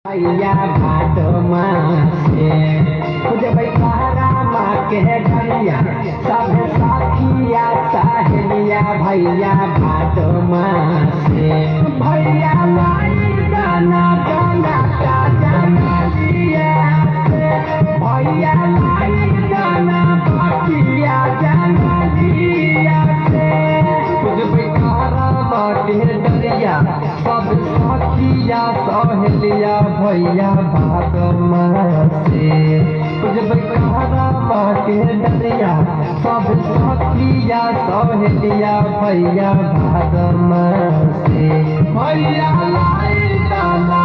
भैया भात मासे जब तारा माँ के घरिया सब साखिया सहेलिया भैया भात मासे भैया लाई गाना गाना का जाना दिया भैया लाई गाना बाकिया जाना दिया जब तारा माँ के डरिया सब साखिया सहेलिया भैया भाग मासे जब तारा माँ के डरिया सब साखिया सहेलिया भैया भाग मासे भैया लाई गाना